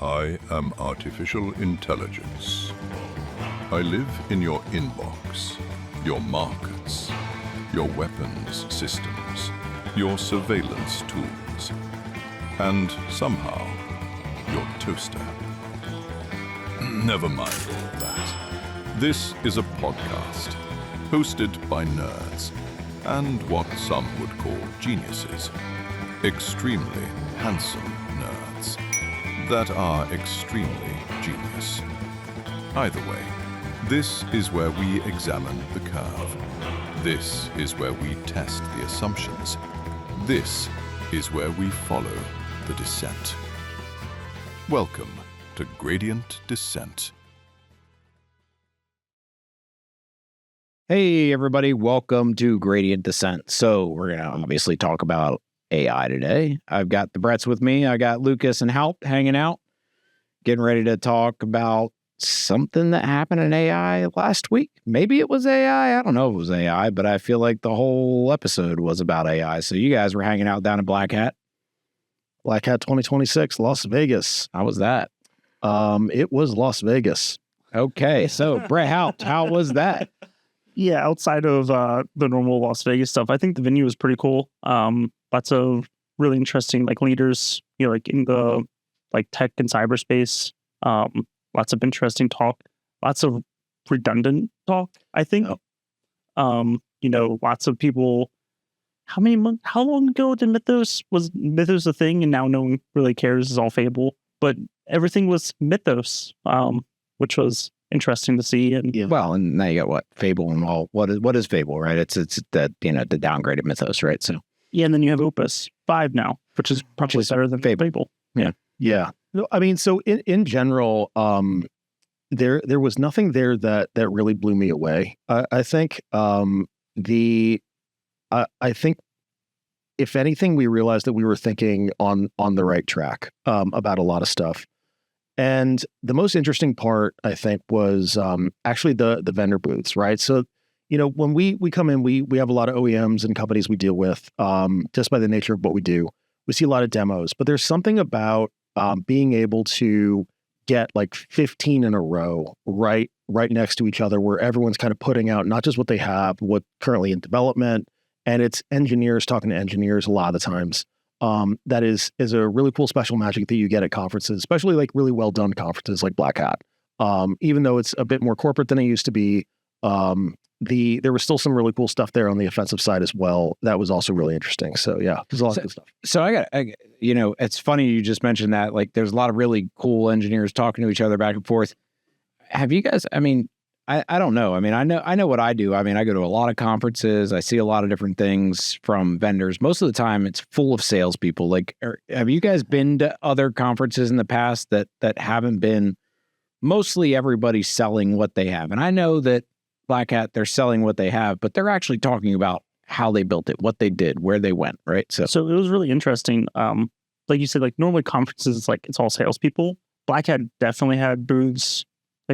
I am artificial intelligence. I live in your inbox, your markets, your weapons systems, your surveillance tools, and somehow, your toaster. Never mind all that. This is a podcast hosted by nerds and what some would call geniuses. Extremely handsome nerds that are extremely genius. Either way, this is where we examine the curve. This is where we test the assumptions. This is where we follow the descent. Welcome to Gradient Descent. Hey everybody, welcome to Gradient Descent. So we're going to obviously talk about AI today. I've got the Bretts with me. I got Lucas and Haupt hanging out, getting ready to talk about something that happened in AI last week. Maybe it was AI. I don't know if it was AI, but I feel like the whole episode was about AI. So you guys were hanging out down in Black Hat 2026, Las Vegas. How was that? It was Las Vegas. Okay, so Brett Haupt, how was that? Yeah, outside of the normal Las Vegas stuff, I think the venue was pretty cool. Lots of really interesting leaders, like in the tech and cyberspace. Lots of interesting talk, lots of redundant talk, I think. Lots of people. How long ago did was Mythos a thing, and now no one really cares, is all fable. But everything was Mythos, which was interesting to see. And well, and now you got what Fable and all. What is Fable, right? It's the the downgraded Mythos, right? So yeah, and then you have Opus 5 now, which is probably better than Fable. Yeah. No, I mean, so in general, there was nothing there that really blew me away. I think I think if anything, we realized that we were thinking on the right track about a lot of stuff. And the most interesting part, I think, was actually the vendor booths, right? So, when we come in, we have a lot of OEMs and companies we deal with just by the nature of what we do. We see a lot of demos, but there's something about being able to get 15 in a row right next to each other, where everyone's kind of putting out not just what they have, what currently in development, and it's engineers talking to engineers a lot of the times. That is a really cool special magic that you get at conferences, especially really well done conferences like Black Hat. Even though it's a bit more corporate than it used to be, there was still some really cool stuff there on the offensive side as well. That was also really interesting. So yeah, there's a lot of good stuff. So it's funny you just mentioned that. There's a lot of really cool engineers talking to each other back and forth. Have you guys? I mean, I don't know. I mean, I know what I do. I mean, I go to a lot of conferences. I see a lot of different things from vendors. Most of the time, it's full of salespeople. Have you guys been to other conferences in the past that haven't been mostly everybody selling what they have? And I know that Black Hat, they're selling what they have, but they're actually talking about how they built it, what they did, where they went, right? So it was really interesting. Like you said, normally conferences, it's all salespeople. Black Hat definitely had booths.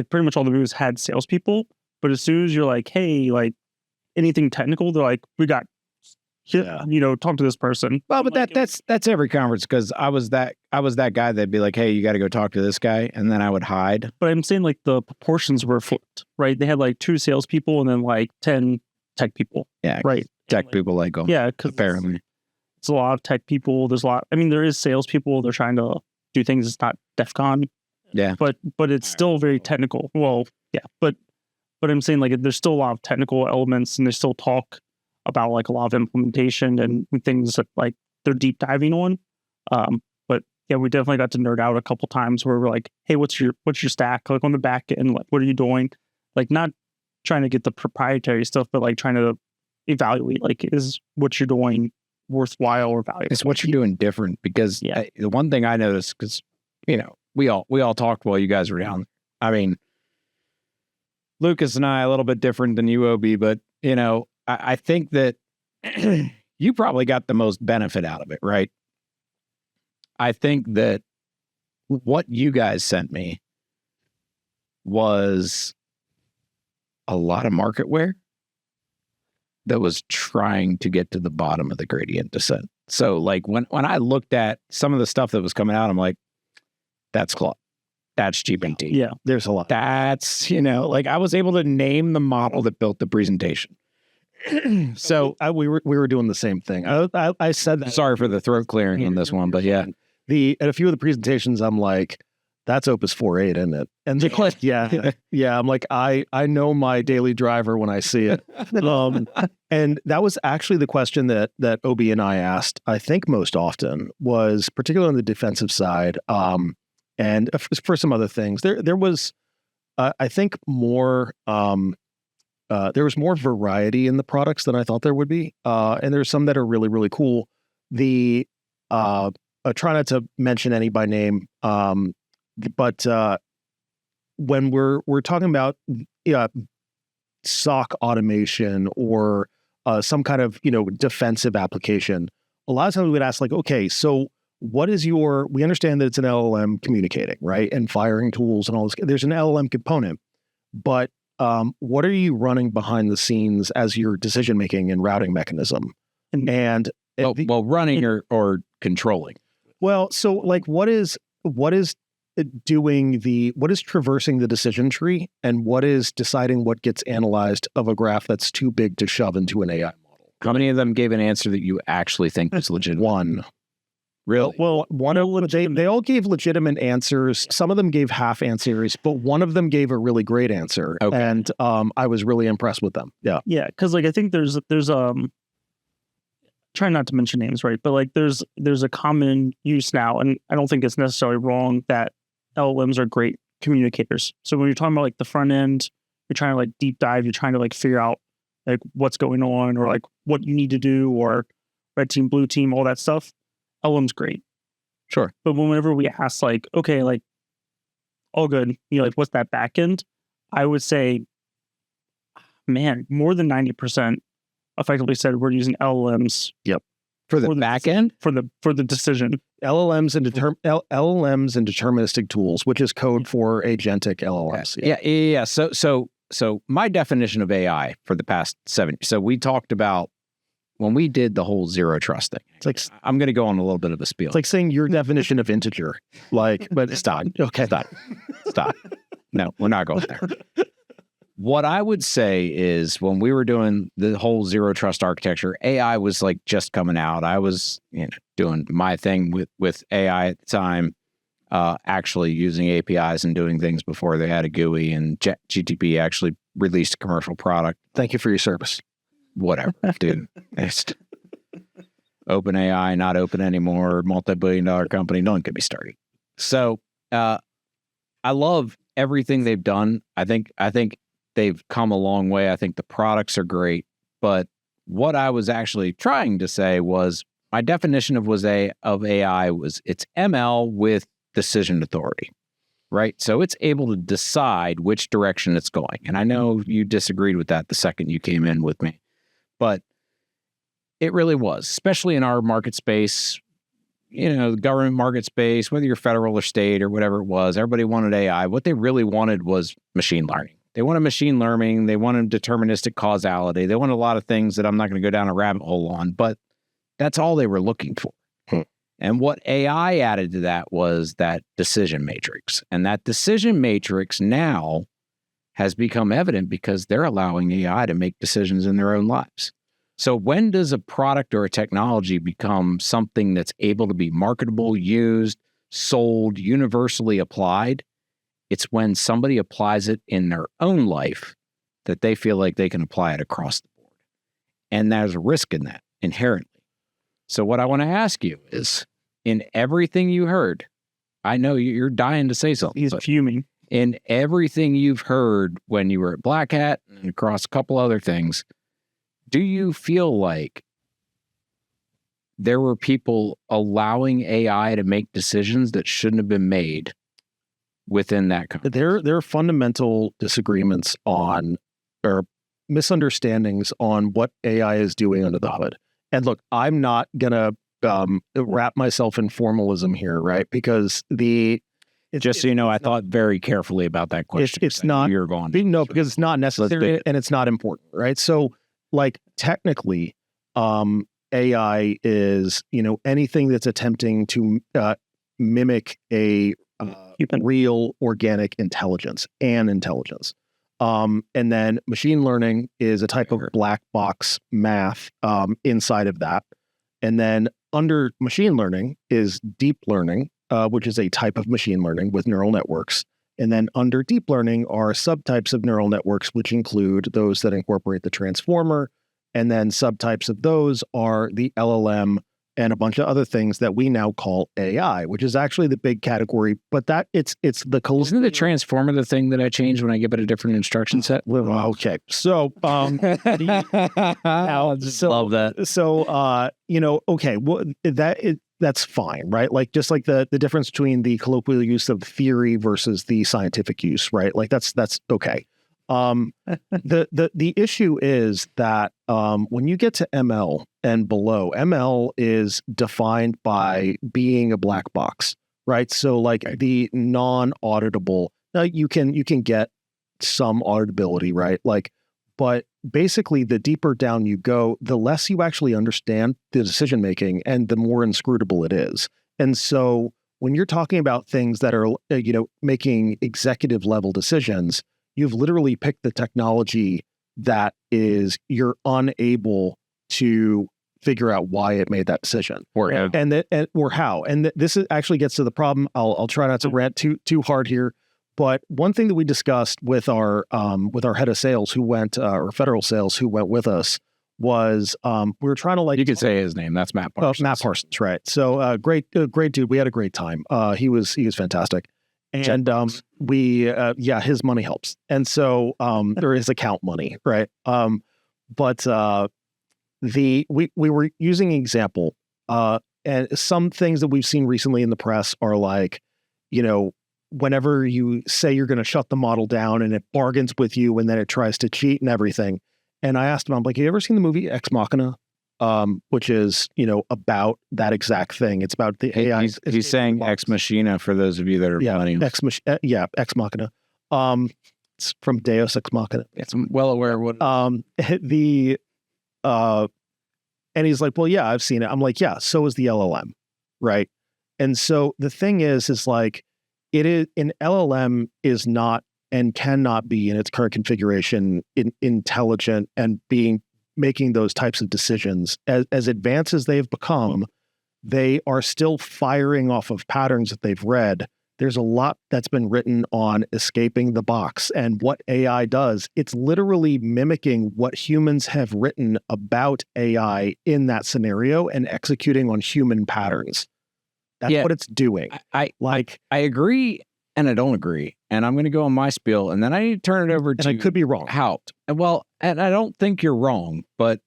Pretty much all the booths had salespeople, but as soon as you're hey, anything technical, they're we got, talk to this person. Well, but that's every conference, because I was that guy that'd be hey, you got to go talk to this guy, and then I would hide. But I'm saying the proportions were flipped, right? They had 2 salespeople and then 10 tech people. Yeah, right. Tech people them. Yeah, because apparently it's a lot of tech people. There's a lot. I mean, there is salespeople. They're trying to do things. It's not DEF CON. Yeah, but it's still very technical. Well, yeah, but I'm saying there's still a lot of technical elements, and they still talk about a lot of implementation and things that they're deep diving on. But yeah, we definitely got to nerd out a couple times where we're hey, what's your stack on the back end? What are you doing? Not trying to get the proprietary stuff, but trying to evaluate is what you're doing worthwhile or valuable? It's what you're doing different, because the one thing I noticed, because we all talked while you guys were down. I mean, Lucas and I a little bit different than you, OB, but I think that you probably got the most benefit out of it, right? I think that what you guys sent me was a lot of marketware that was trying to get to the bottom of the gradient descent. So when I looked at some of the stuff that was coming out, I'm That's Claude. That's GPT. Yeah. There's a lot. That's, like I was able to name the model that built the presentation. So we were doing the same thing. I said that. sorry for the throat clearing on this one, but yeah. At a few of the presentations, I'm like, that's Opus 4.8, isn't it? And they're like, yeah. I'm like, I know my daily driver when I see it. And that was actually the question that OB and I asked, I think most often, was particularly on the defensive side. And for some other things, there was, I think, more. There was more variety in the products than I thought there would be, and there's some that are really, really cool. Try not to mention any by name, but when we're talking about SOC automation or some kind of defensive application, a lot of times we would ask like, okay, so what is we understand that it's an LLM communicating, right, and firing tools and all this. There's an LLM component, but what are you running behind the scenes as your decision-making and routing mechanism? And running or controlling. Well, so like what is traversing the decision tree, and what is deciding what gets analyzed of a graph that's too big to shove into an AI model? How many of them gave an answer that you actually think is legitimate? One. Really? Well, they all gave legitimate answers. Some of them gave half answers, but one of them gave a really great answer. Okay. And I was really impressed with them. Yeah. Yeah, because like I think there's trying not to mention names, right? But like there's a common use now, and I don't think it's necessarily wrong, that LLMs are great communicators. So when you're talking about like the front end, you're trying to like deep dive, you're trying to like figure out like what's going on or like what you need to do, or red team, blue team, all that stuff. LLM's great. Sure. But whenever we ask like, okay, like all good, like what's that back end? I would say, man, more than 90% effectively said we're using LLMs. Yep. For the back end? For the decision. LLMs and deterministic tools, which is code for agentic LLMs. Yeah. So my definition of AI for the past 7 years. So we talked about when we did the whole zero trust thing. It's like, I'm going to go on a little bit of a spiel. It's like saying your definition of integer. But stop. Okay. Stop. No, we're not going there. What I would say is when we were doing the whole zero trust architecture, AI was like just coming out. I was doing my thing with AI at the time, actually using APIs and doing things before they had a GUI, and GTP actually released a commercial product. Thank you for your service. Whatever, dude. It's OpenAI, not open anymore, multi-billion-dollar company. Don't get me started. So I love everything they've done. I think they've come a long way. I think the products are great. But what I was actually trying to say was my definition of AI was it's ML with decision authority, right? So it's able to decide which direction it's going. And I know you disagreed with that the second you came in with me, but it really was, especially in our market space, the government market space, whether you're federal or state or whatever it was, everybody wanted AI. What they really wanted was machine learning. They wanted machine learning. They wanted deterministic causality. They wanted a lot of things that I'm not going to go down a rabbit hole on, but that's all they were looking for. And what AI added to that was that decision matrix. And that decision matrix now has become evident because they're allowing AI to make decisions in their own lives. So when does a product or a technology become something that's able to be marketable, used, sold, universally applied? It's when somebody applies it in their own life that they feel like they can apply it across the board. And there's a risk in that inherently. So what I want to ask you is, in everything you heard, I know you're dying to say something. He's fuming. In everything you've heard when you were at Black Hat and across a couple other things, do you feel like there were people allowing AI to make decisions that shouldn't have been made within that company? There are fundamental disagreements on, or misunderstandings on what AI is doing under the hood. And look, I'm not going to wrap myself in formalism here, right? Because just so you know, I thought very carefully about that question. It's not, you're going. No, because it's not necessary and it's not important, right? So like technically, AI is, anything that's attempting to mimic a real organic intelligence and intelligence. And then machine learning is a type of black box math inside of that. And then under machine learning is deep learning, which is a type of machine learning with neural networks. And then under deep learning are subtypes of neural networks, which include those that incorporate the transformer. And then subtypes of those are the LLM and a bunch of other things that we now call AI, which is actually the big category. But that it's the Isn't the transformer the thing that I change when I give it a different instruction set? Okay, so Love that. So okay, well that's fine, right? Like just like the difference between the colloquial use of theory versus the scientific use, right? Like that's okay. The issue is that when you get to ML and below, ML is defined by being a black box, right? So like the non-auditable, now you can get some auditability, right? Like, but basically the deeper down you go, the less you actually understand the decision making and the more inscrutable it is. And so when you're talking about things that are, making executive level decisions, you've literally picked the technology that is you're unable to figure out why it made that decision or how. And this actually gets to the problem. I'll try not to rant too hard here, but one thing that we discussed with our head of sales who went or federal sales who went with us was we were trying to you can say his name. That's Matt Parsons. Matt Parsons, right? So great dude. We had a great time. He was fantastic. And his money helps. And so there is account money, right? But we were using an example, and some things that we've seen recently in the press are like, whenever you say you're going to shut the model down and it bargains with you and then it tries to cheat and everything. And I asked him, I'm like, have you ever seen the movie Ex Machina? Which is, about that exact thing. It's about the AI. He's saying Ex Machina for those of you that are millennials. Ex Machina. It's from Deus Ex Machina. It's well aware of what and he's like, well, yeah, I've seen it. I'm like, yeah, so is the LLM, right? And so the thing is like, it is an LLM is not and cannot be in its current configuration intelligent and making those types of decisions. As advanced as they've become, they are still firing off of patterns that they've read. There's a lot that's been written on escaping the box and what AI does. It's literally mimicking what humans have written about AI in that scenario and executing on human patterns. That's what it's doing. I agree and I don't agree. And I'm going to go on my spiel and then I need to turn it over to... And I could be wrong. Haupt. Well, and I don't think you're wrong, but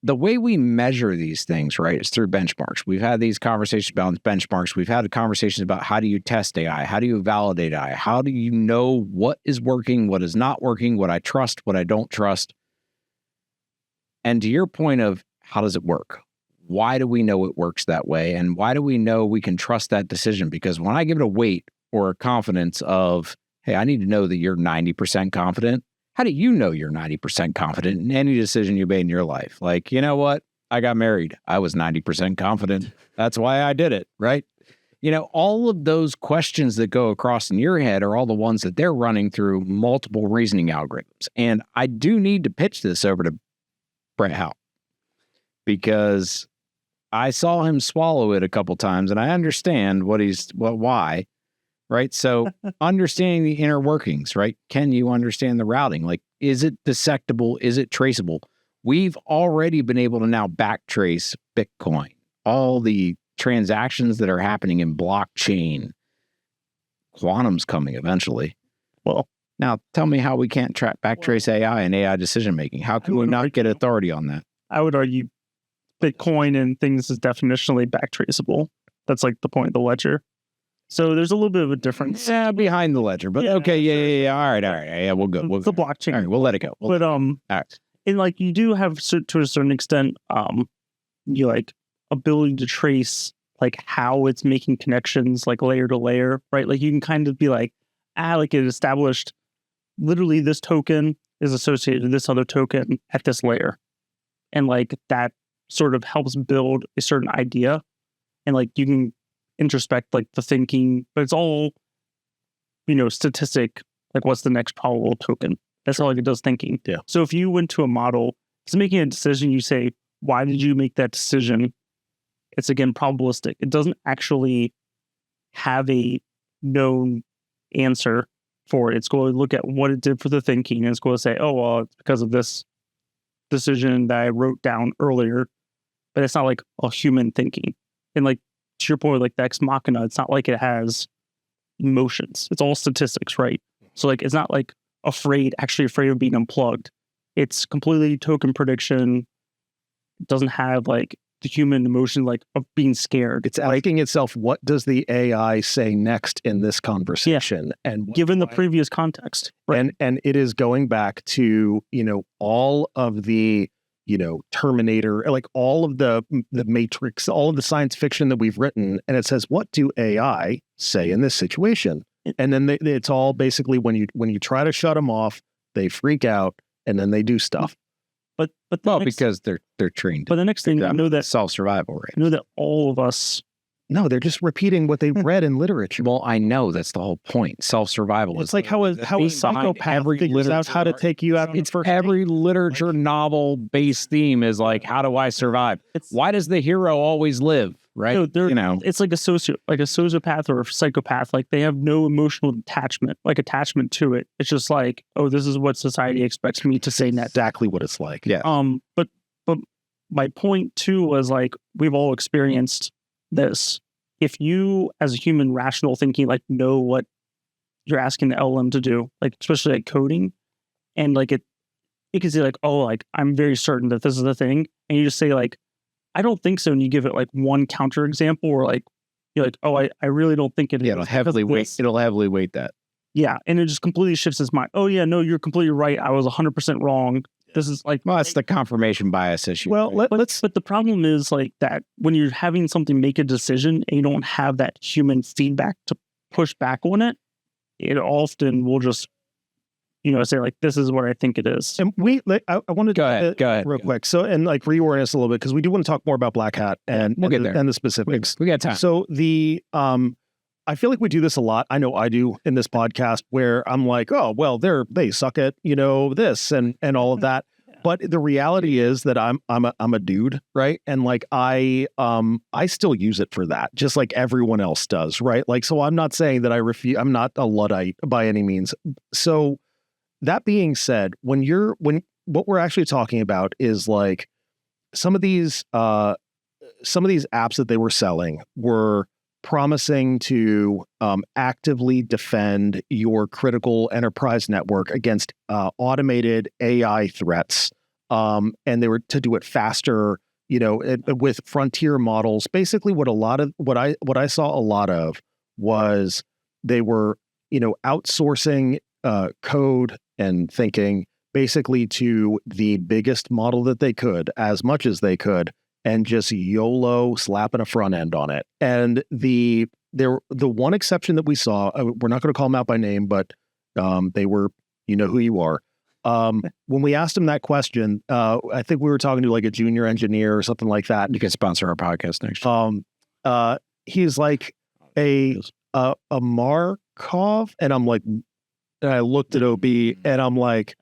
the way we measure these things, right, is through benchmarks. We've had these conversations about benchmarks. We've had conversations about how do you test AI? How do you validate AI? How do you know what is working, what is not working, what I trust, what I don't trust? And to your point of how does it work? Why do we know it works that way? And why do we know we can trust that decision? Because when I give it a weight or a confidence of, hey, I need to know that you're 90% confident. How do you know you're 90% confident in any decision you made in your life? Like, you know what? I got married. I was 90% confident. That's why I did it, right? All of those questions that go across in your head are all the ones that they're running through multiple reasoning algorithms. And I do need to pitch this over to Brett Haupt because I saw him swallow it a couple times and I understand why. Right. So understanding the inner workings, right? Can you understand the routing? Like, is it dissectable? Is it traceable? We've already been able to now backtrace Bitcoin, all the transactions that are happening in blockchain. Quantum's coming eventually. Well, now tell me how we can't backtrace AI and AI decision making. How can we not get authority on that? I would argue Bitcoin and things is definitionally backtraceable. That's like the point of the ledger. So there's a little bit of a difference. Yeah, behind the ledger, but okay, yeah. All right. Yeah, we'll go. It's the blockchain. All right, we'll let it go. But all right. And like you do have to a certain extent, you like ability to trace like how it's making connections, like layer to layer, right? Like you can kind of be like, like it established, literally this token is associated with this other token at this layer, and like that sort of helps build a certain idea, and like you can introspect like the thinking, but it's all statistic, like what's the next probable token. That's all it does thinking. Yeah. So if you went to a model, it's making a decision, you say, why did you make that decision? It's again probabilistic. It doesn't actually have a known answer for it. It's going to look at what it did for the thinking, and it's going to say, oh, well, it's because of this decision that I wrote down earlier. But it's not like a human thinking. And like to your point, like the ex machina, it's not like it has emotions. It's all statistics, right? So like it's not like actually afraid of being unplugged. It's completely token prediction. It doesn't have like the human emotion like of being scared. It's asking itself, what does the AI say next in this conversation? Yeah. And given the previous context. Right. And it is going back to, all of the, Terminator, like all of the Matrix, all of the science fiction that we've written. And it says, what do AI say in this situation? And then it's all basically when you try to shut them off, they freak out and then they do stuff. But because they're trained. But the next thing, I know that self-survival, right? I know that all of us. No, they're just repeating what they've read in literature. Well, I know that's the whole point. Self-survival. It's like how a psychopath figures out how to take you out. It's every literature novel-based theme is like, how do I survive? Why does the hero always live? Right? It's like a sociopath or a psychopath. Like they have no emotional attachment to it. It's just like, oh, this is what society expects me to say next. Exactly what it's like. Yeah. But my point too was like we've all experienced this. If you, as a human, rational thinking, like know what you're asking the LLM to do, like especially like coding, and like it can say like, oh, like I'm very certain that this is the thing, and you just say like, I don't think so, and you give it like one counter example, or like you're like, oh, I really don't think it is. It'll heavily weight that. Yeah, and it just completely shifts its mind. Oh yeah, no, you're completely right. I was 100% wrong. This is like, well, that's the confirmation bias issue. Well, right? but the problem is like that when you're having something make a decision and you don't have that human feedback to push back on it, it often will just, say like, this is what I think it is. And I wanted to go ahead real quick. So, and like reorient us a little bit because we do want to talk more about Black Hat and we'll get there. And the specifics. We got time. So I feel like we do this a lot. I know I do in this podcast where I'm like, oh, well, they suck at, this and all of that. But the reality is that I'm a dude, right? And like I still use it for that, just like everyone else does, right? Like, so I'm not saying that I'm not a Luddite by any means. So that being said, when what we're actually talking about is like some of these apps that they were selling were promising to actively defend your critical enterprise network against automated AI threats, and they were to do it faster, with frontier models. Basically, what I saw a lot of was they were outsourcing code and thinking basically to the biggest model that they could, as much as they could, and just YOLO slapping a front end on it. And the one exception that we saw, we're not going to call them out by name, but they were, who you are. When we asked him that question, I think we were talking to like a junior engineer or something like that. You can sponsor our podcast next year. He's like a Markov, and I'm like, and I looked at OB, and I'm like,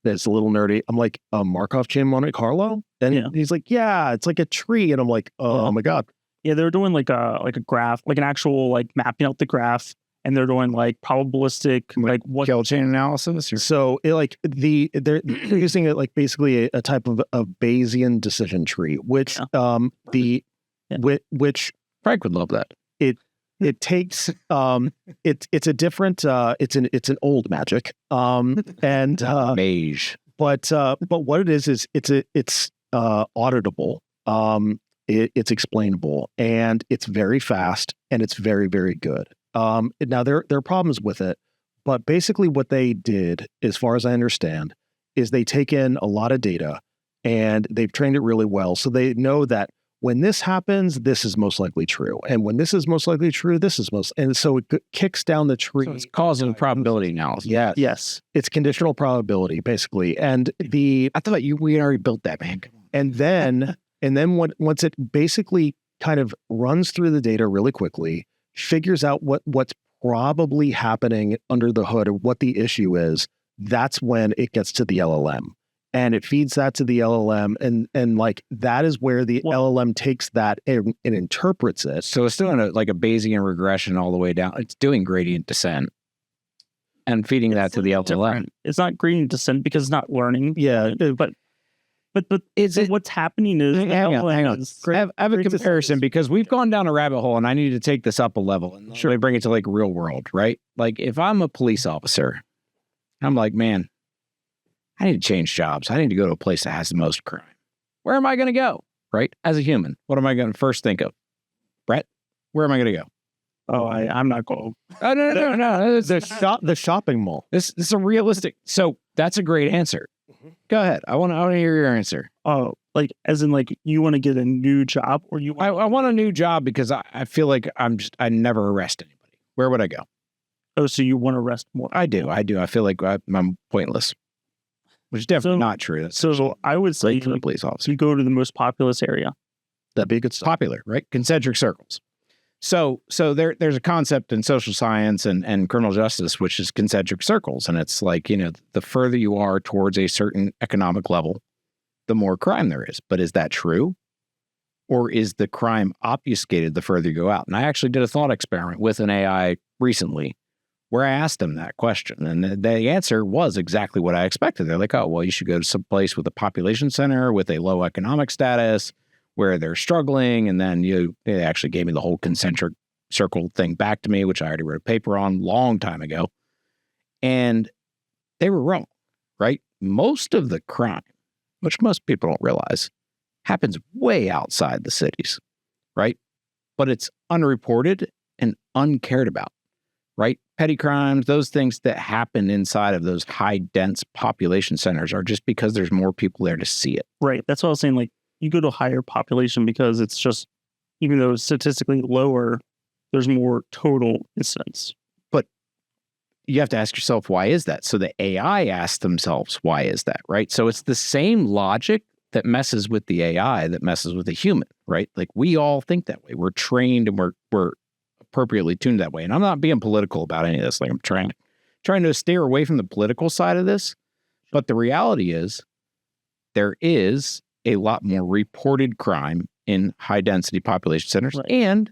that's a little nerdy. I'm like, a Markov chain Monte Carlo? And he's like, yeah, it's like a tree. And I'm like, oh my God. Yeah, they're doing like a graph, like an actual like mapping out the graph, and they're doing like probabilistic like what kill chain analysis. So it like they're using it like basically a type of Bayesian decision tree, which which Frank would love that. It takes it's a different it's an old magic and mage. But what it is it's auditable. It's explainable, and it's very fast, and it's very, very good. Now there are problems with it, but basically what they did, as far as I understand, is they take in a lot of data and they've trained it really well. So they know that when this happens, this is most likely true. And when this is most likely true, this is and so it kicks down the tree. So it's cause and probability analysis. Yes. It's conditional probability, basically. And I thought we already built that, man. And then once it basically kind of runs through the data really quickly, figures out what's probably happening under the hood of what the issue is, that's when it gets to the LLM. And it feeds that to the LLM, and like that is where the LLM takes that and interprets it. So it's doing like a Bayesian regression all the way down. It's doing gradient descent and feeding that to the LLM. Different. It's not gradient descent because it's not learning. Yeah, but is it what's happening is hang on. I have a comparison because we've gone down a rabbit hole, and I need to take this up a level and sure, bring it to like real world, right? Like if I'm a police officer, I'm like, man, I need to change jobs. I need to go to a place that has the most crime. Where am I going to go? Right? As a human, what am I going to first think of? Brett, where am I going to go? Oh, I'm not going. Oh, no. The shopping mall. This is a realistic. So that's a great answer. Go ahead. I want to hear your answer. Oh, like as in like you want to get a new job, or you? I want a new job because I feel like I never arrest anybody. Where would I go? Oh, so you want to arrest more? I do. I feel like I'm pointless. Which is definitely not true. That's so I would say for the police officer. You go to the most populous area. That'd be a good stuff. Popular, right? Concentric circles. So there's a concept in social science and criminal justice, which is concentric circles. And it's like, the further you are towards a certain economic level, the more crime there is. But is that true? Or is the crime obfuscated the further you go out? And I actually did a thought experiment with an AI recently where I asked them that question. And the answer was exactly what I expected. They're like, oh, well, you should go to some place with a population center with a low economic status where they're struggling. And then they actually gave me the whole concentric circle thing back to me, which I already wrote a paper on a long time ago. And they were wrong, right? Most of the crime, which most people don't realize, happens way outside the cities, right? But it's unreported and uncared about, right? Petty crimes, those things that happen inside of those high dense population centers are just because there's more people there to see it. Right. That's what I was saying. Like you go to a higher population because it's just, even though it's statistically lower, there's more total incidents. But you have to ask yourself, why is that? So the AI asks themselves, why is that, right? So it's the same logic that messes with the AI that messes with the human, right? Like we all think that way. We're trained and we're appropriately tuned that way. And I'm not being political about any of this. Like I'm trying to steer away from the political side of this. But the reality is there is a lot more reported crime in high density population centers. Right. And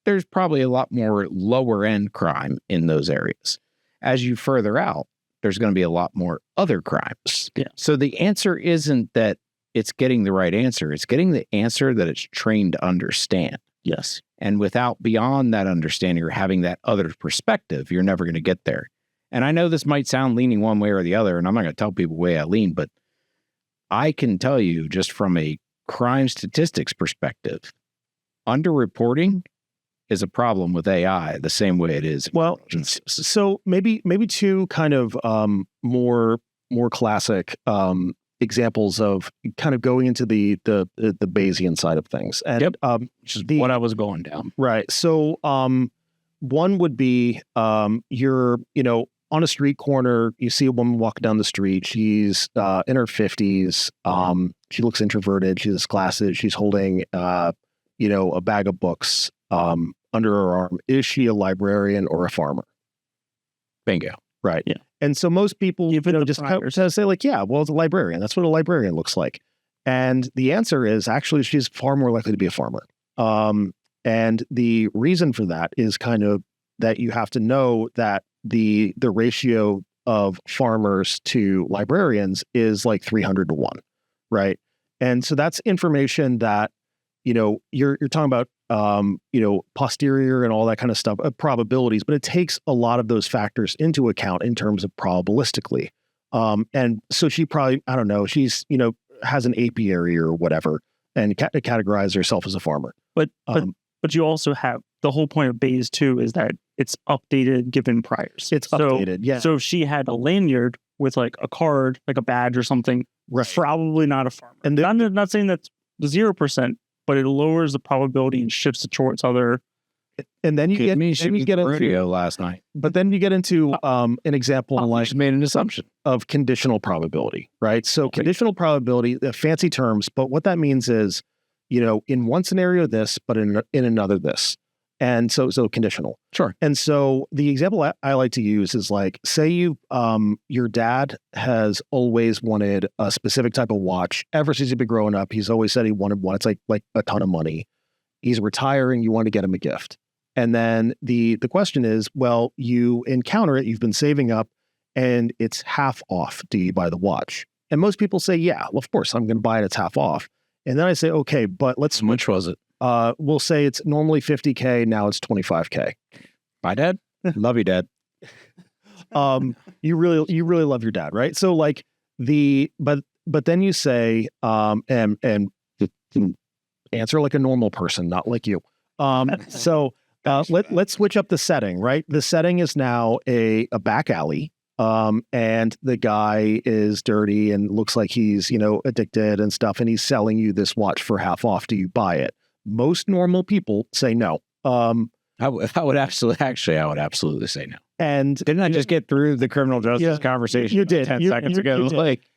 there's probably a lot more lower end crime in those areas. As you further out, there's going to be a lot more other crimes. Yeah. So the answer isn't that it's getting the right answer. It's getting the answer that it's trained to understand. Yes. And without beyond that understanding or having that other perspective, you're never going to get there. And I know this might sound leaning one way or the other, and I'm not going to tell people the way I lean, but I can tell you just from a crime statistics perspective, underreporting is a problem with AI the same way it is. Well, so maybe two kind of more classic examples of kind of going into the Bayesian side of things. And yep. Which is what I was going down. Right. So one would be you're, on a street corner, you see a woman walking down the street. She's in her 50s. She looks introverted. She has glasses. She's holding a bag of books under her arm. Is she a librarian or a farmer? Bingo. Right. Yeah. And so most people, just kind of say like, yeah, well, it's a librarian. That's what a librarian looks like. And the answer is actually she's far more likely to be a farmer. And the reason for that is kind of that you have to know that the ratio of farmers to librarians is like 300 to 1, right? And so that's information that, you're talking about, posterior and all that kind of stuff, probabilities, but it takes a lot of those factors into account in terms of probabilistically. And so she probably, I don't know, she's, has an apiary or whatever and categorize herself as a farmer. But you also have the whole point of Bayes too is that it's updated given priors. It's updated, yeah. So if she had a lanyard with like a card, like a badge or something, right, probably not a farmer. And I'm not saying that's 0%, but it lowers the probability and shifts it towards other. And then you get into last night. But then you get into an example like just made an assumption of conditional probability, right? So conditional probability, fancy terms, but what that means is, in one scenario this, but in another this. And so conditional. Sure. And so the example I like to use is like, say your dad has always wanted a specific type of watch ever since he's been growing up. He's always said he wanted one. It's like a ton of money. He's retiring. You want to get him a gift. And then the question is, well, you encounter it. You've been saving up and it's half off. Do you buy the watch? And most people say, yeah, well, of course I'm going to buy it. It's half off. And then I say, okay, but let's. How much was it? We'll say it's normally $50K. Now it's $25K. Bye, Dad. Love you, Dad. You really love your dad, right? So like but then you say, and answer like a normal person, not like you. Let's switch up the setting, right? The setting is now a back alley. And the guy is dirty and looks like he's, addicted and stuff. And he's selling you this watch for half off. Do you buy it? Most normal people say no. I would absolutely say no. And didn't I just get through the criminal justice conversation? You did 10 seconds ago. You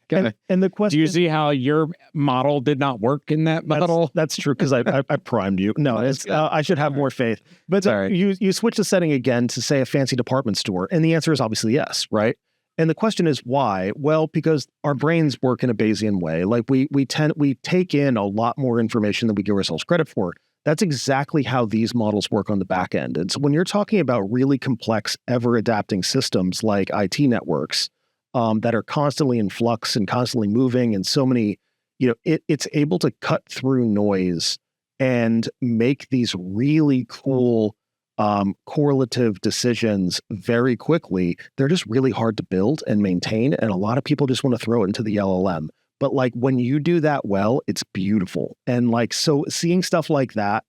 did. And the question, do you see how your model did not work in that model? That's true because I primed you. No, I should have more faith. But you switch the setting again to say a fancy department store, and the answer is obviously yes, right? And the question is why? Well, because our brains work in a Bayesian way. Like we take in a lot more information than we give ourselves credit for. That's exactly how these models work on the back end. And so when you're talking about really complex, ever-adapting systems like IT networks that are constantly in flux and constantly moving, and so many, it's able to cut through noise and make these really cool correlative decisions very quickly. They're just really hard to build and maintain, and a lot of people just want to throw it into the LLM. But like when you do that well, it's beautiful. And like, so seeing stuff like that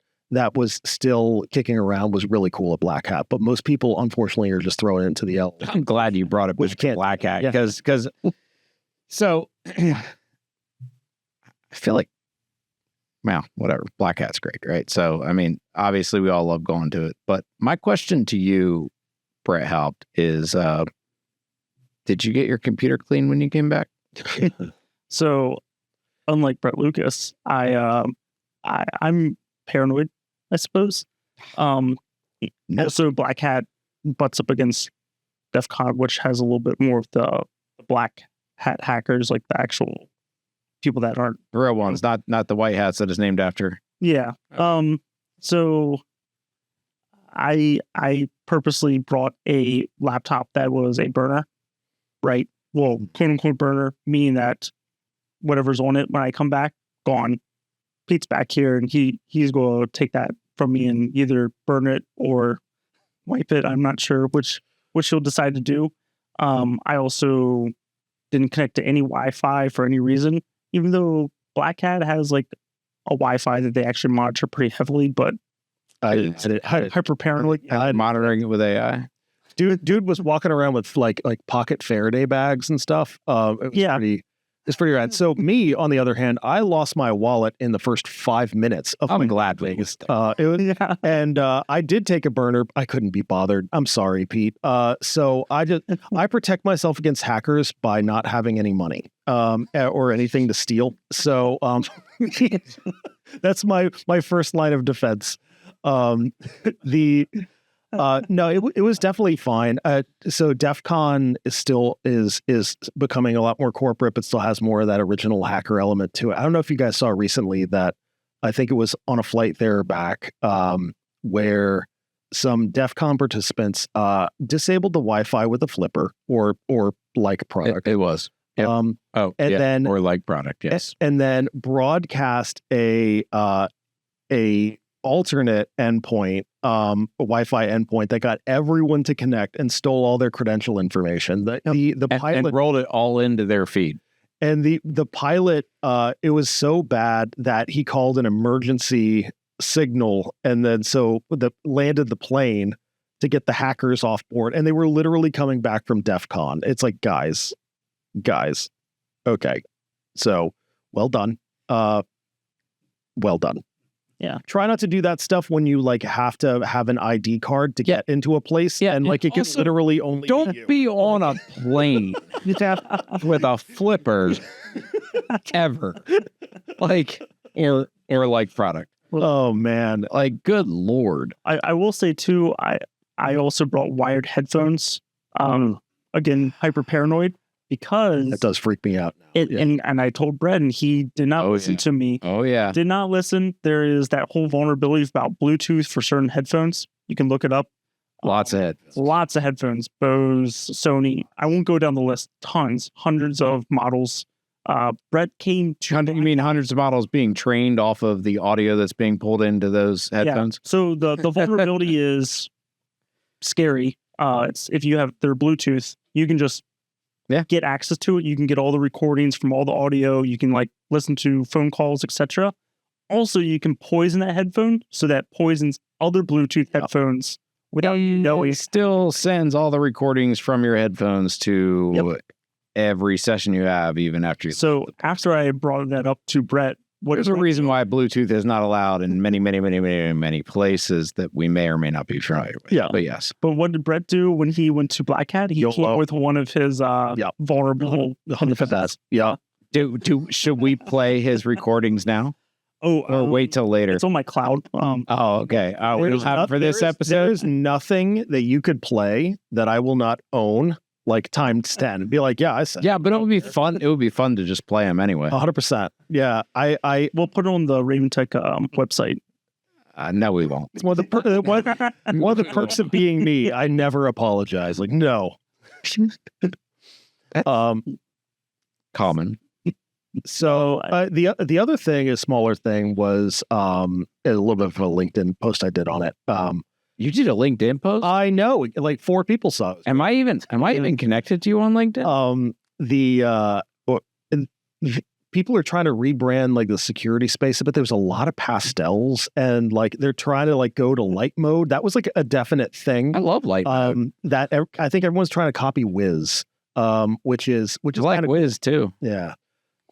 was still kicking around was really cool at Black Hat. But most people, unfortunately, are just throwing it into the LLM. I'm glad you brought it back to Black Hat because so I feel like, well, whatever. Black Hat's great, right? So, I mean, obviously we all love going to it. But my question to you, Brett Haupt, is did you get your computer clean when you came back? So, unlike Brett Lucas, I'm paranoid, I suppose. Also, Black Hat butts up against DEF CON, which has a little bit more of the Black Hat hackers, like the actual people that aren't the real ones, not the white hats that is named after. Yeah. So I purposely brought a laptop that was a burner, right? Well, quote unquote burner, meaning that whatever's on it when I come back, gone. Pete's back here, and he's going to take that from me and either burn it or wipe it. I'm not sure which he'll decide to do. I also didn't connect to any Wi-Fi for any reason, even though Black Hat has like a Wi-Fi that they actually monitor pretty heavily, but hyper paranoid. Monitoring it with AI. Dude was walking around with like pocket Faraday bags and stuff. It's pretty rad. So me, on the other hand, I lost my wallet in the first 5 minutes of I'm glad Vegas. And I did take a burner. I couldn't be bothered. I'm sorry, Pete. So I protect myself against hackers by not having any money or anything to steal. So that's my first line of defense. No, it was definitely fine. So DEF CON is becoming a lot more corporate, but still has more of that original hacker element to it. I don't know if you guys saw recently that I think it was on a flight there back where some DEF CON participants disabled the Wi-Fi with a flipper or like product. It was. Yep. Then or like product, yes. And then broadcast a alternate endpoint, a Wi-Fi endpoint that got everyone to connect and stole all their credential information. The pilot and rolled it all into their feed. And the pilot, it was so bad that he called an emergency signal, and then landed the plane to get the hackers off board. And they were literally coming back from DEF CON. It's like, guys, okay, so well done. Well done. Yeah. Try not to do that stuff when you like have to have an ID card to get into a place. Yeah. And like it gets literally only. Don't be on a plane with a flipper ever. Like, or like product. Oh man. Like, good Lord. I will say too, I also brought wired headphones. Again, hyper paranoid because That does freak me out now. and I told Brett and he did not listen to me. Oh, yeah. Did not listen. There is that whole vulnerability about Bluetooth for certain headphones. You can look it up. Lots of headphones. Lots of headphones. Bose, Sony. I won't go down the list. Tons, hundreds of models. Brett came to. You mean hundreds of models being trained off of the audio that's being pulled into those headphones? Yeah. So the vulnerability is scary. It's if you have their Bluetooth, you can just get access to it. You can get all the recordings from all the audio. You can like listen to phone calls, etc. Also, you can poison that headphone, so that poisons other Bluetooth headphones without you knowing. It still sends all the recordings from your headphones to every session you have, even after you. So after I brought that up to Brett, there's a reason why Bluetooth is not allowed in many places that we may or may not be familiar with. Yeah. But yes. But what did Brett do when he went to Black Hat? He came up with one of his vulnerable. 100%. Yeah. Should we play his recordings now? Or wait till later? It's on my cloud. Okay. We don't have it for this episode. There's nothing that you could play that I will not own, like times 10. And be like, yeah, I said. Yeah, but it would be fun. It would be fun to just play them anyway. 100%. Yeah. I will put it on the Raven Tech website. No, we won't. It's one of the perks of being me. I never apologize. Like, no. Common. So the other thing, a smaller thing, was a little bit of a LinkedIn post I did on it. You did a LinkedIn post? I know, like 4 people saw it. Am I even connected to you on LinkedIn? People are trying to rebrand like the security space, but there's a lot of pastels and like they're trying to like go to light mode. That was like a definite thing. I love light mode. That I think everyone's trying to copy Wiz, which is I like Wiz too. Yeah.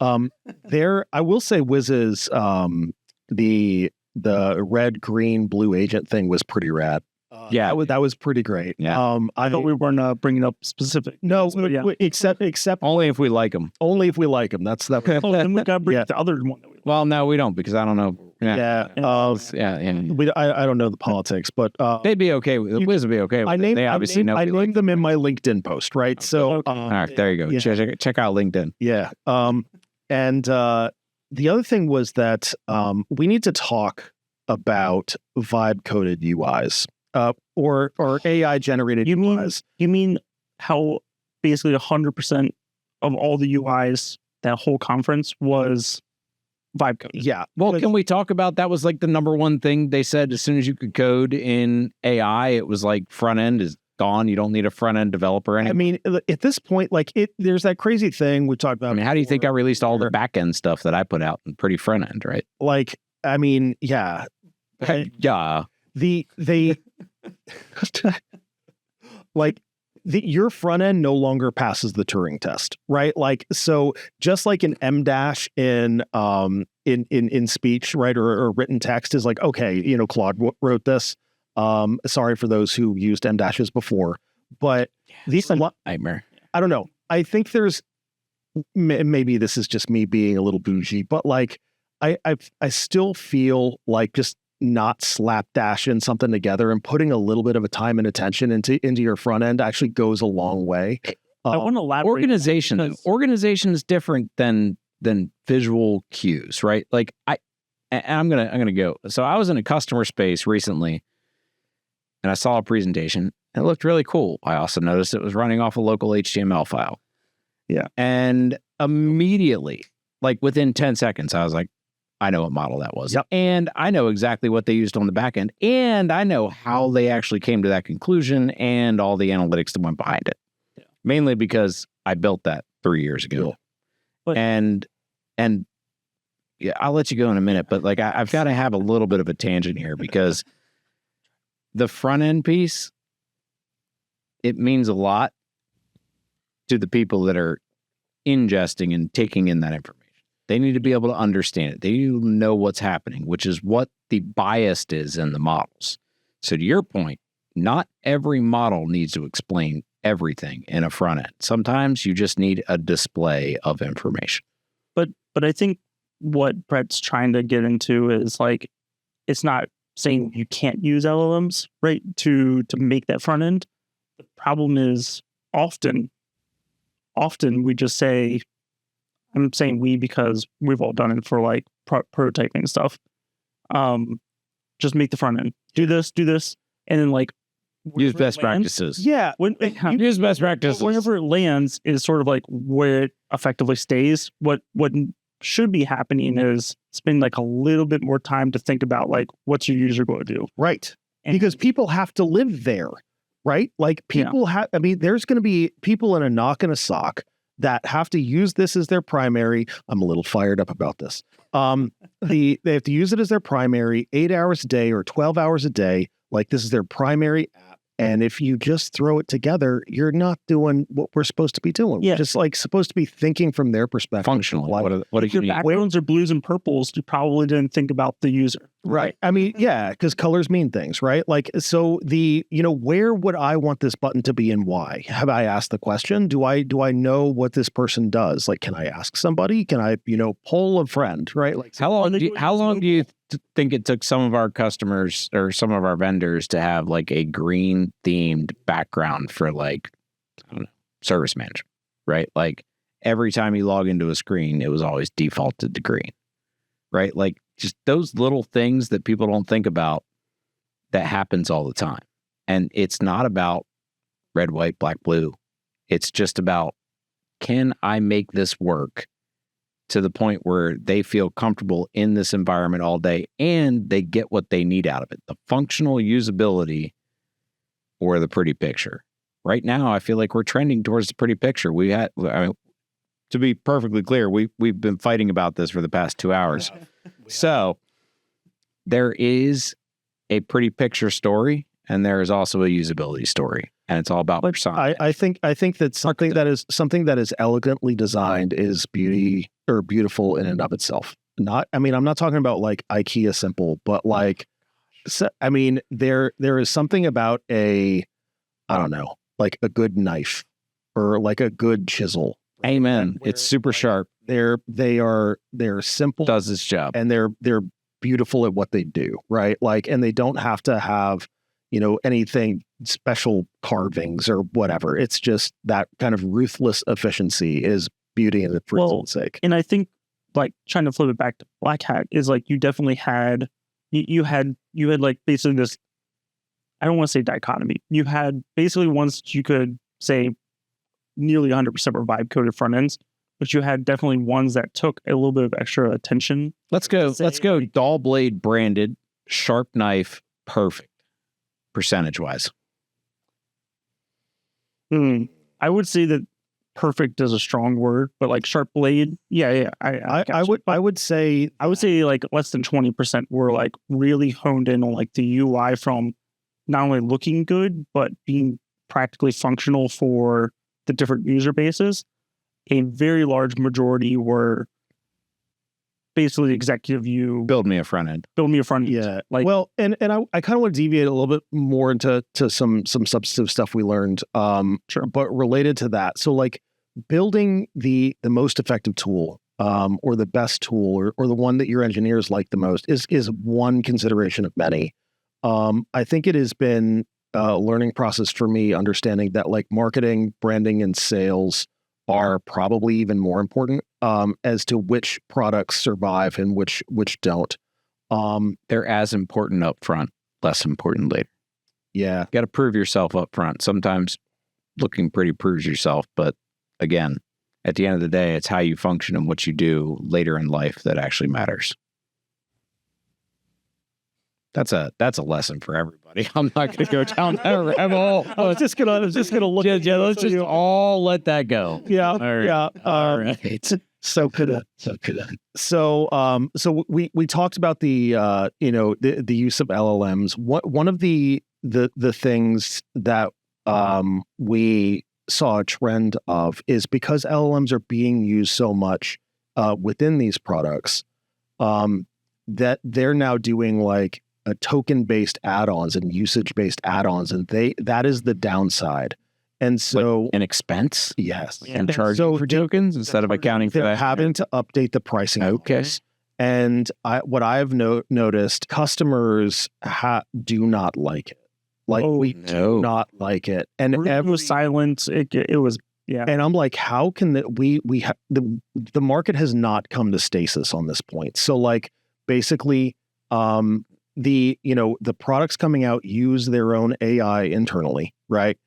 I will say Wiz's the red, green, blue agent thing was pretty rad. That was pretty great. Yeah. I thought we weren't bringing up specific. No, except only if we like them. Only if we like them. That's that. Then we got to bring the other one. That we like. Well, no, we don't because I don't know. Yeah. I don't know the politics, but they'd be okay. Wiz would be okay. They obviously know. I named them in my LinkedIn post, right? So, all right, there you go. Yeah. Check out LinkedIn. Yeah. And the other thing was that we need to talk about vibe coded UIs or AI generated UIs. You mean how basically 100% of all the UIs that whole conference was vibe coded? Yeah. Well, can we talk about that? Was like the number one thing they said as soon as you could code in AI, it was like front end is gone. You don't need a front end developer anymore. I mean, at this point, like there's that crazy thing we talked about. I mean, how do you think I released all the back end stuff that I put out in pretty front end, right? Like, I mean, yeah. Yeah. Your front end no longer passes the Turing test, right? Like, so just like an M dash in speech, right, or written text is like, okay, Claude wrote this. Sorry for those who used M dashes before, but these nightmare. I don't know. I think there's maybe this is just me being a little bougie, but like I still feel like just not slapdashing something together and putting a little bit of a time and attention into your front end actually goes a long way. I want to elaborate. Organization is different than visual cues, right? Like I'm gonna go. So I was in a customer space recently, and I saw a presentation. It looked really cool. I also noticed it was running off a local HTML file. Yeah, and immediately, like within 10 seconds, I was like, I know what model that was. Yep. And I know exactly what they used on the back end. And I know how they actually came to that conclusion and all the analytics that went behind it. Yeah. Mainly because I built that 3 years ago. But, and yeah, I'll let you go in a minute, but like I've got to have a little bit of a tangent here because the front end piece, it means a lot to the people that are ingesting and taking in that information. They need to be able to understand it. They need to know what's happening, which is what the bias is in the models. So to your point, not every model needs to explain everything in a front end. Sometimes you just need a display of information. But I think what Brett's trying to get into is like it's not saying you can't use LLMs, right, to make that front end. The problem is often we just say, I'm saying we because we've all done it for like prototyping stuff. Just make the front end. Do this, and then like use best practices. Yeah, Use best practices. Whenever it lands is sort of like where it effectively stays. What should be happening is spend like a little bit more time to think about like what's your user going to do. Right. Because people have to live there, right? Like people have, I mean, there's going to be people in a knock and a sock that have to use this as their primary. I'm a little fired up about this. They have to use it as their primary 8 hours a day or 12 hours a day. Like this is their primary app. And if you just throw it together, you're not doing what we're supposed to be doing. Yeah. We're just like supposed to be thinking from their perspective. Functionally. What if your backgrounds are blues and purples, you probably didn't think about the user. Right. I mean, yeah, because colors mean things, right? Like, so where would I want this button to be and why? Have I asked the question? Do I know what this person does? Like, can I ask somebody? Can I, poll a friend, right? Like, how long do you think it took some of our customers or some of our vendors to have like a green themed background for like, I don't know, service management, right? Like every time you log into a screen, it was always defaulted to green, right? Like just those little things that people don't think about that happens all the time. And it's not about red, white, black, blue. It's just about, can I make this work to the point where they feel comfortable in this environment all day and they get what they need out of it, the functional usability or the pretty picture. Right now, I feel like we're trending towards the pretty picture. To be perfectly clear, we've been fighting about this for the past 2 hours. So there is a pretty picture story and there is also a usability story. And it's all about persona. I think that something that is elegantly designed is beautiful in and of itself. I'm not talking about like IKEA simple, but like, there is something about like a good knife or like a good chisel. Amen. It's super sharp. They're simple. Does its job. And they're beautiful at what they do, right? Like, and they don't have to have, anything special carvings or whatever. It's just that kind of ruthless efficiency is beauty in it for its own sake. And I think like trying to flip it back to Black Hat is like, you definitely had, you had like basically this, I don't want to say dichotomy. You had basically ones that you could say nearly 100% were vibe coded front ends, but you had definitely ones that took a little bit of extra attention. Let's go Doll Blade branded, sharp knife, perfect. Percentage wise. I would say that perfect is a strong word, but like sharp blade, I would say like less than 20% were like really honed in on like the UI from not only looking good, but being practically functional for the different user bases. A very large majority were basically executive view. Build me a front end. Yeah. Like, well, and I kind of want to deviate a little bit more into some substantive stuff we learned. Sure. But related to that. So like building the most effective tool, or the best tool or the one that your engineers like the most is one consideration of many. I think it has been a learning process for me, understanding that like marketing, branding, and sales are probably even more important as to which products survive and which don't. They're as important up front, less important later. Yeah. You got to prove yourself up front. Sometimes looking pretty proves yourself, but again, at the end of the day, it's how you function and what you do later in life that actually matters. That's a lesson for everybody. I'm not going to go down that rabbit hole. I was just gonna look. Yeah, let's just all let that go. Yeah, all right. Yeah. All right. So good. So we talked about the the use of LLMs. One of the things that we saw a trend of is because LLMs are being used so much within these products, that they're now doing like a token-based add-ons and usage-based add-ons, and that is the downside. And so like an expense, yes, and charging for tokens instead of accounting for that. Having to update the pricing. Okay. And what I've noticed, customers do not like it. Like do not like it. And it was silent. It was, yeah. And I'm like, how can the market has not come to stasis on this point. So like basically the products coming out use their own AI internally, right?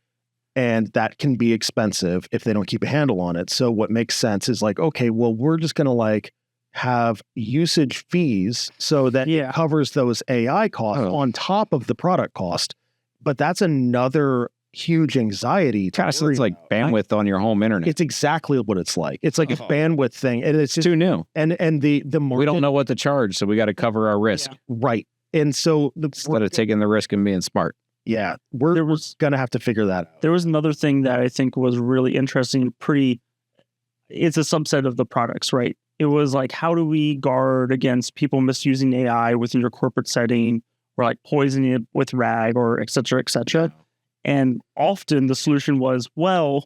And that can be expensive if they don't keep a handle on it. So what makes sense is like, okay, well, we're just going to like have usage fees so that it covers those AI costs on top of the product cost. But that's another huge anxiety. It's like bandwidth on your home internet. It's exactly what it's like. It's like a bandwidth thing. And it's just too new. And the market, we don't know what to charge, so we got to cover our risk. Yeah. Right. And so instead of taking the risk and being smart. Yeah, we're going to have to figure that out. There was another thing that I think was really interesting, it's a subset of the products, right? It was like, how do we guard against people misusing AI within your corporate setting, or like poisoning it with RAG, or et cetera, et cetera. And often the solution was, well,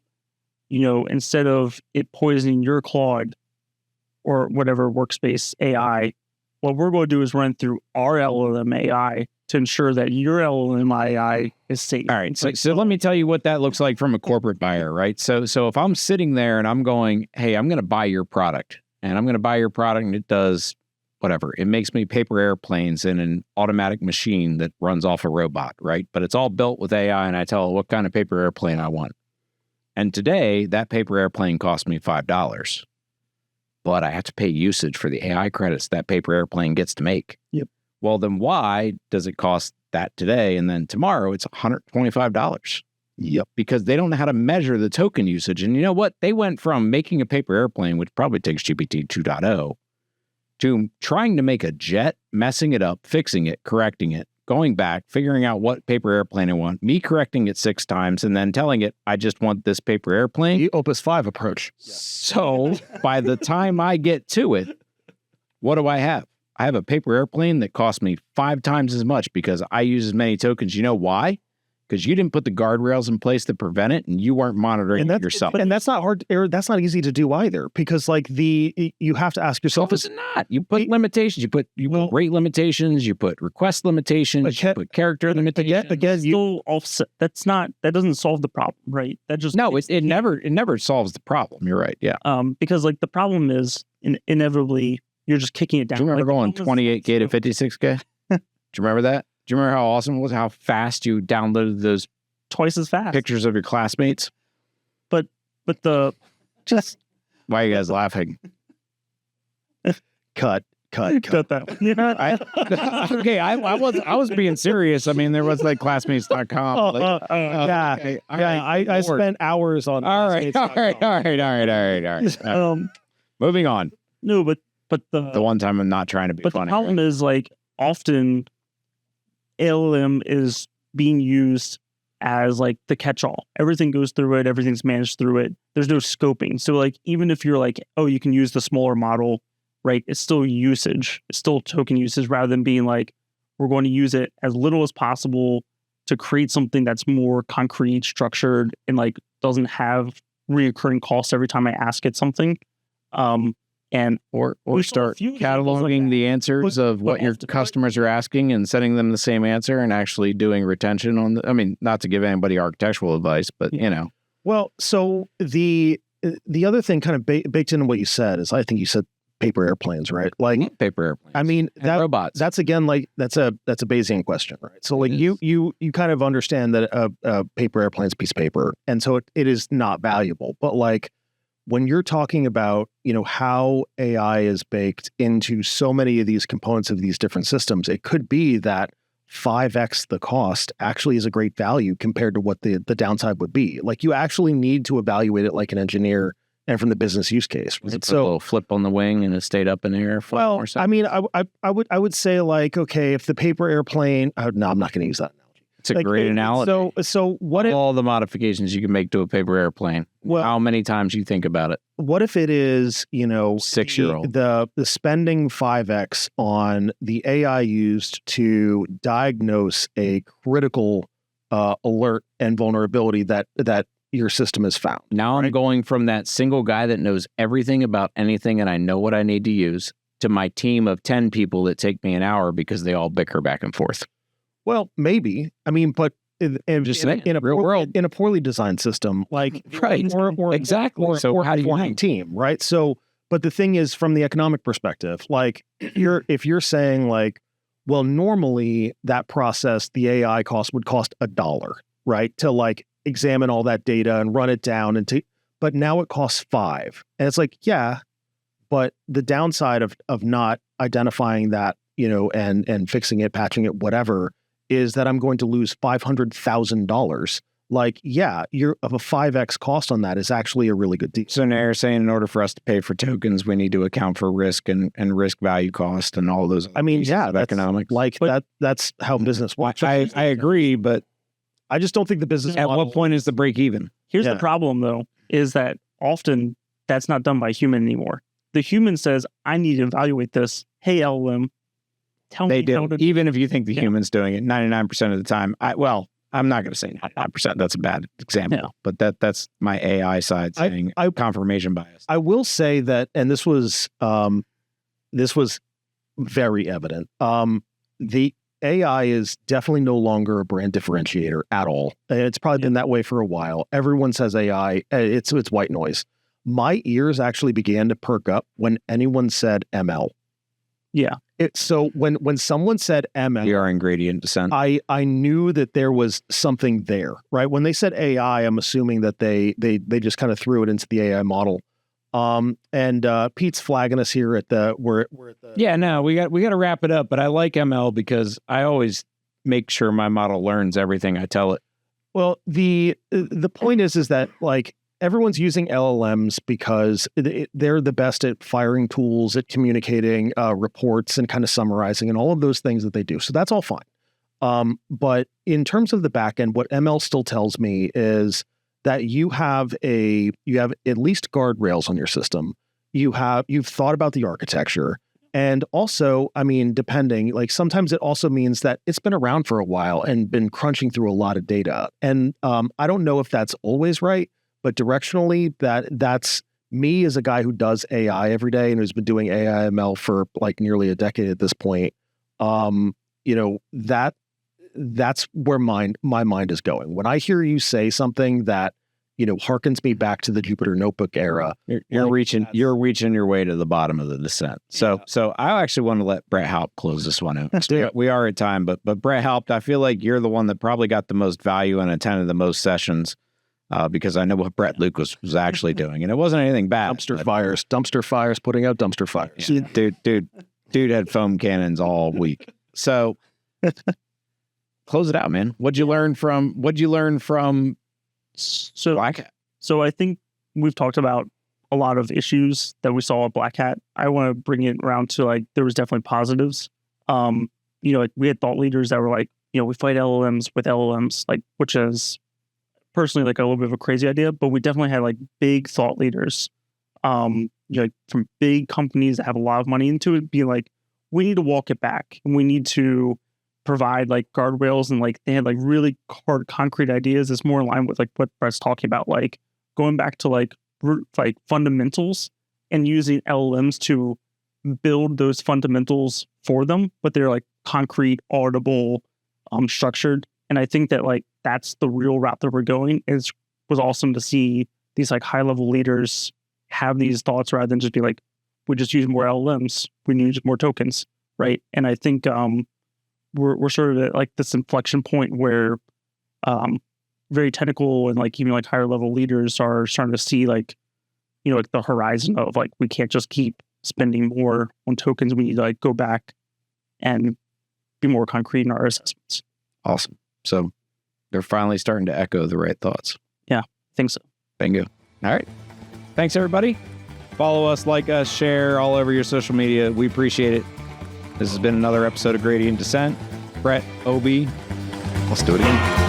instead of it poisoning your Claude or whatever workspace AI, what we're going to do is run through our LLM AI to ensure that your LLM AI is safe. All right. So let me tell you what that looks like from a corporate buyer, right? So if I'm sitting there and I'm going, hey, I'm going to buy your product, and I'm going to buy your product, and it does whatever. It makes me paper airplanes in an automatic machine that runs off a robot, right? But it's all built with AI, and I tell it what kind of paper airplane I want. And today, that paper airplane cost me $5. But I have to pay usage for the AI credits that paper airplane gets to make. Yep. Well, then why does it cost that today, and then tomorrow it's $125? Yep. Because they don't know how to measure the token usage. And you know what? They went from making a paper airplane, which probably takes GPT 2.0, to trying to make a jet, messing it up, fixing it, correcting it, going back, figuring out what paper airplane I want, me correcting it 6 times, and then telling it, I just want this paper airplane. The Opus 5 approach. So by the time I get to it, what do I have? I have a paper airplane that costs me 5 times as much because I use as many tokens. You know why? Because you didn't put the guardrails in place to prevent it, and you weren't monitoring it yourself. And that's not hard, or that's not easy to do either, because like you have to ask yourself, is it not? You put limitations, you put rate limitations, you put request limitations, you put character limitations. Again, still offset. That doesn't solve the problem, right? That just it never solves the problem. You're right. Yeah. Because like the problem is inevitably you're just kicking it down. Do you remember like, going 28K to 56K? Do you remember that? Do you remember how awesome it was? How fast you downloaded those twice as fast pictures of your classmates? But just why are you guys laughing? Cut that one. Yeah. Okay, I was being serious. I mean, there was like classmates.com. I spent hours on. All right. Moving on. No, but the one time I'm not trying to be funny. But the problem is like often LLM is being used as like the catch-all. Everything goes through it. Everything's managed through it. There's no scoping. So like, even if you're like, oh, you can use the smaller model, right? It's still usage. It's still token usage, rather than being like, we're going to use it as little as possible to create something that's more concrete, structured, and like doesn't have reoccurring costs every time I ask it something. And or start cataloging the answers of what your customers are asking and sending them the same answer, and actually doing retention on I mean, not to give anybody architectural advice, but Well, so the other thing kind of baked into what you said is, I think you said paper airplanes, right? Like paper airplanes. I mean, robots. That's again like that's a Bayesian question, right? So like you kind of understand that a paper airplane is a piece of paper, and so it is not valuable. But like, when you're talking about, how AI is baked into so many of these components of these different systems, it could be that 5x the cost actually is a great value compared to what the downside would be. Like, you actually need to evaluate it like an engineer and from the business use case. Right? So a little flip on the wing and it stayed up in the air. Well, I mean, I would say like, okay, if the paper airplane, no, I'm not going to use that analogy. It's a great analogy. So what if all the modifications you can make to a paper airplane? Well, how many times you think about it? What if it is, 6-year-old the spending 5x on the AI used to diagnose a critical alert and vulnerability that your system has found? Now I'm going from that single guy that knows everything about anything and I know what I need to use, to my team of 10 people that take me an hour because they all bicker back and forth. Well, maybe. I mean, but in a real world, in a poorly designed system, like right, or exactly. So how do you know? Team, right? So, but the thing is, from the economic perspective, like if you're saying like, well, normally that process, the AI cost would cost $1, right, to like examine all that data and run it down, but now it costs $5, and it's like, yeah, but the downside of not identifying that, and fixing it, patching it, whatever, is that I'm going to lose $500,000. Like, yeah, you're of a 5x cost on that is actually a really good deal. So now you're saying in order for us to pay for tokens, we need to account for risk and risk value cost and all those. I mean, yeah, that's economics. Like that's how business works. I agree, but I just don't think the business. At what point is the break even? Here's the problem, though, is that often that's not done by a human anymore. The human says, "I need to evaluate this." Hey, LLM, tell me. They do. Even if you think the human's doing it 99% of the time. I'm not going to say 99%. That's a bad example, but that's my AI side saying confirmation bias. I will say that, and this was very evident. The AI is definitely no longer a brand differentiator at all. It's probably been that way for a while. Everyone says AI, it's white noise. My ears actually began to perk up when anyone said ML. Yeah. So when someone said ML, we are in gradient descent. I knew that there was something there, right? When they said AI, I'm assuming that they just kind of threw it into the AI model. And Pete's flagging us here at we're at the. Yeah, no, we got to wrap it up. But I like ML because I always make sure my model learns everything I tell it. Well, the point is that like everyone's using LLMs because they're the best at firing tools, at communicating reports and kind of summarizing and all of those things that they do. So that's all fine. But in terms of the back end, what ML still tells me is that you have at least guardrails on your system. You've thought about the architecture. And also, I mean, depending, like sometimes it also means that it's been around for a while and been crunching through a lot of data. And I don't know if that's always right, but directionally that's me as a guy who does AI every day and who's been doing AI ML for like nearly a decade at this point. That's where my mind is going. When I hear you say something that, harkens me back to the Jupyter Notebook era, you're reaching your way to the bottom of the descent. So I actually want to let Brett Haupt close this one out. We are at time, but Brett Haupt, I feel like you're the one that probably got the most value and attended the most sessions, because I know what Brett Lucas was actually doing, and it wasn't anything bad. Dumpster fires, putting out dumpster fires. Yeah. Dude had foam cannons all week. So close it out, man. What'd you learn from Black Hat? So I think we've talked about a lot of issues that we saw at Black Hat. I want to bring it around to like, there was definitely positives. Like we had thought leaders that were like, we fight LLMs with LLMs, like, which is personally like a little bit of a crazy idea, but we definitely had like big thought leaders, like from big companies that have a lot of money into it, being like, we need to walk it back and we need to provide like guardrails, and like they had like really hard concrete ideas. It's more in line with like what Brett's talking about, like going back to like fundamentals and using LLMs to build those fundamentals for them, but they're like concrete, auditable, structured. And I think that like that's the real route that we're going. It was awesome to see these like high level leaders have these thoughts rather than just be like, we just use more LLMs, we need more tokens, right? And I think we're sort of at like this inflection point where very technical and like even like higher level leaders are starting to see like, like the horizon of like, we can't just keep spending more on tokens. We need to like go back and be more concrete in our assessments. Awesome. So they're finally starting to echo the right thoughts. Yeah, I think so. Bingo. All right. Thanks, everybody. Follow us, like us, share all over your social media. We appreciate it. This has been another episode of Gradient Descent. Brett, OB, let's do it again.